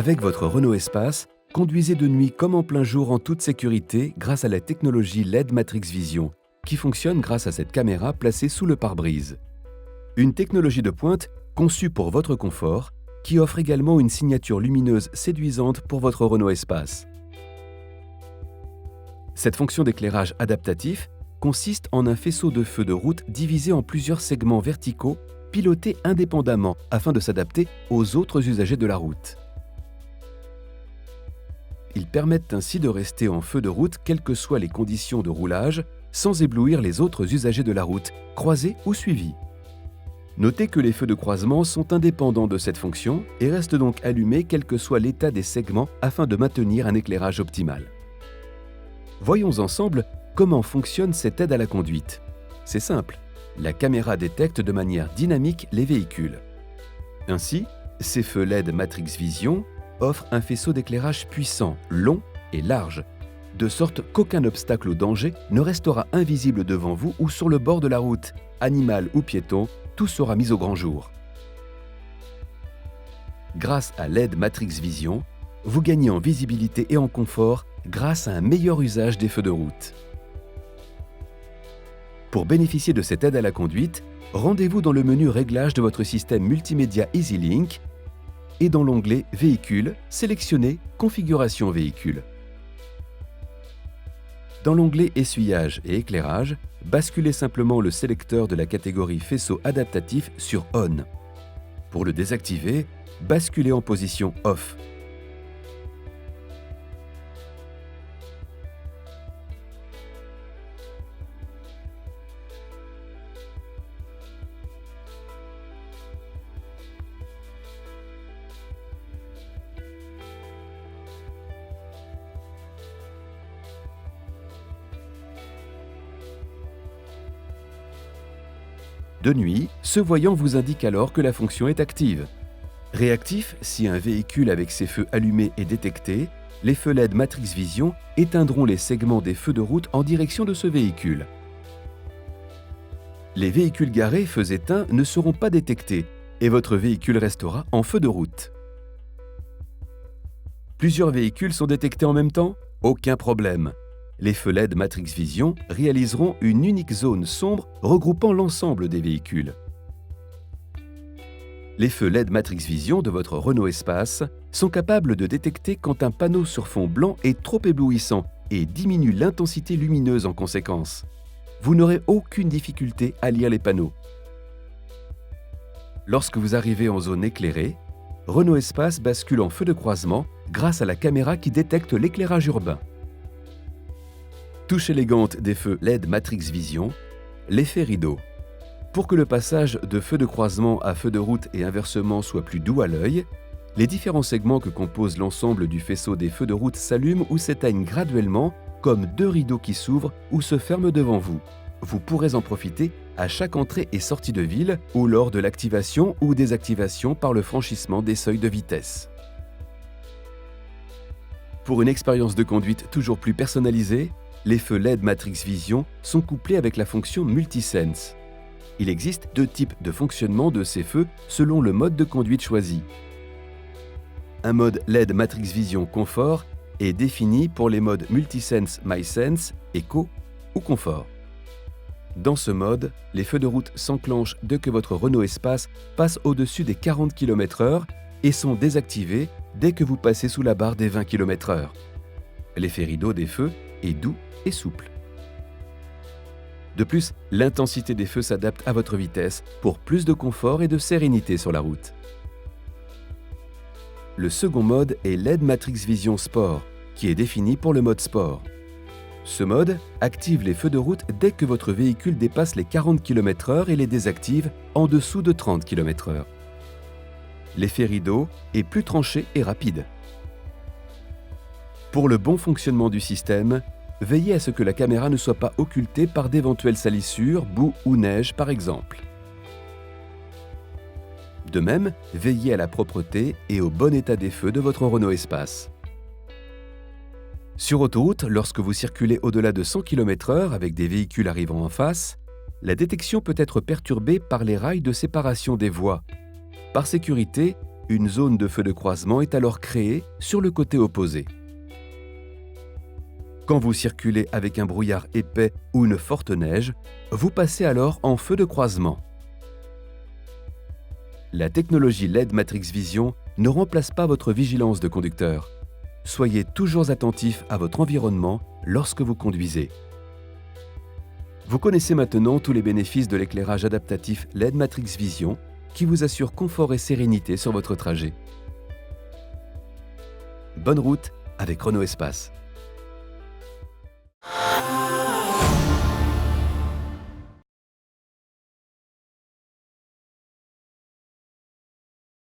Avec votre Renault Espace, conduisez de nuit comme en plein jour en toute sécurité grâce à la technologie LED Matrix Vision, qui fonctionne grâce à cette caméra placée sous le pare-brise. Une technologie de pointe conçue pour votre confort, qui offre également une signature lumineuse séduisante pour votre Renault Espace. Cette fonction d'éclairage adaptatif consiste en un faisceau de feux de route divisé en plusieurs segments verticaux, pilotés indépendamment afin de s'adapter aux autres usagers de la route. Ils permettent ainsi de rester en feu de route quelles que soient les conditions de roulage, sans éblouir les autres usagers de la route, croisés ou suivis. Notez que les feux de croisement sont indépendants de cette fonction et restent donc allumés quel que soit l'état des segments afin de maintenir un éclairage optimal. Voyons ensemble comment fonctionne cette aide à la conduite. C'est simple, la caméra détecte de manière dynamique les véhicules. Ainsi, ces feux LED Matrix Vision offrent un faisceau d'éclairage puissant, long et large, de sorte qu'aucun obstacle au danger ne restera invisible devant vous ou sur le bord de la route, animal ou piéton, tout sera mis au grand jour. Grâce à LED Matrix Vision, vous gagnez en visibilité et en confort grâce à un meilleur usage des feux de route. Pour bénéficier de cette aide à la conduite, rendez-vous dans le menu Réglages de votre système multimédia EasyLink et dans l'onglet Véhicule, sélectionnez Configuration véhicule. Dans l'onglet Essuyage et éclairage, basculez simplement le sélecteur de la catégorie Faisceau adaptatif sur On. Pour le désactiver, basculez en position Off. De nuit, ce voyant vous indique alors que la fonction est active. Réactif, si un véhicule avec ses feux allumés est détecté, les feux LED Matrix Vision éteindront les segments des feux de route en direction de ce véhicule. Les véhicules garés feux éteints ne seront pas détectés et votre véhicule restera en feu de route. Plusieurs véhicules sont détectés en même temps? Aucun problème. Les feux LED Matrix Vision réaliseront une unique zone sombre regroupant l'ensemble des véhicules. Les feux LED Matrix Vision de votre Renault Espace sont capables de détecter quand un panneau sur fond blanc est trop éblouissant et diminuent l'intensité lumineuse en conséquence. Vous n'aurez aucune difficulté à lire les panneaux. Lorsque vous arrivez en zone éclairée, Renault Espace bascule en feu de croisement grâce à la caméra qui détecte l'éclairage urbain. Touche élégante des feux LED Matrix Vision, l'effet rideau. Pour que le passage de feu de croisement à feu de route et inversement soit plus doux à l'œil, les différents segments que compose l'ensemble du faisceau des feux de route s'allument ou s'éteignent graduellement comme deux rideaux qui s'ouvrent ou se ferment devant vous. Vous pourrez en profiter à chaque entrée et sortie de ville ou lors de l'activation ou désactivation par le franchissement des seuils de vitesse. Pour une expérience de conduite toujours plus personnalisée, les feux LED Matrix Vision sont couplés avec la fonction Multisense. Il existe deux types de fonctionnement de ces feux selon le mode de conduite choisi. Un mode LED Matrix Vision Confort est défini pour les modes Multisense MySense, Eco ou Confort. Dans ce mode, les feux de route s'enclenchent dès que votre Renault Espace passe au-dessus des 40 km/h et sont désactivés dès que vous passez sous la barre des 20 km/h. L'effet rideau des feux est doux et souple. De plus, l'intensité des feux s'adapte à votre vitesse pour plus de confort et de sérénité sur la route. Le second mode est LED Matrix Vision Sport, qui est défini pour le mode sport. Ce mode active les feux de route dès que votre véhicule dépasse les 40 km/h et les désactive en dessous de 30 km/h. L'effet rideau est plus tranché et rapide. Pour le bon fonctionnement du système, veillez à ce que la caméra ne soit pas occultée par d'éventuelles salissures, boue ou neige par exemple. De même, veillez à la propreté et au bon état des feux de votre Renault Espace. Sur autoroute, lorsque vous circulez au-delà de 100 km/h avec des véhicules arrivant en face, la détection peut être perturbée par les rails de séparation des voies. Par sécurité, Une zone de feu de croisement est alors créée sur le côté opposé. Quand vous circulez avec un brouillard épais ou une forte neige, vous passez alors en feu de croisement. La technologie LED Matrix Vision ne remplace pas votre vigilance de conducteur. Soyez toujours attentif à votre environnement lorsque vous conduisez. Vous connaissez maintenant tous les bénéfices de l'éclairage adaptatif LED Matrix Vision qui vous assure confort et sérénité sur votre trajet. Bonne route avec Renault Espace.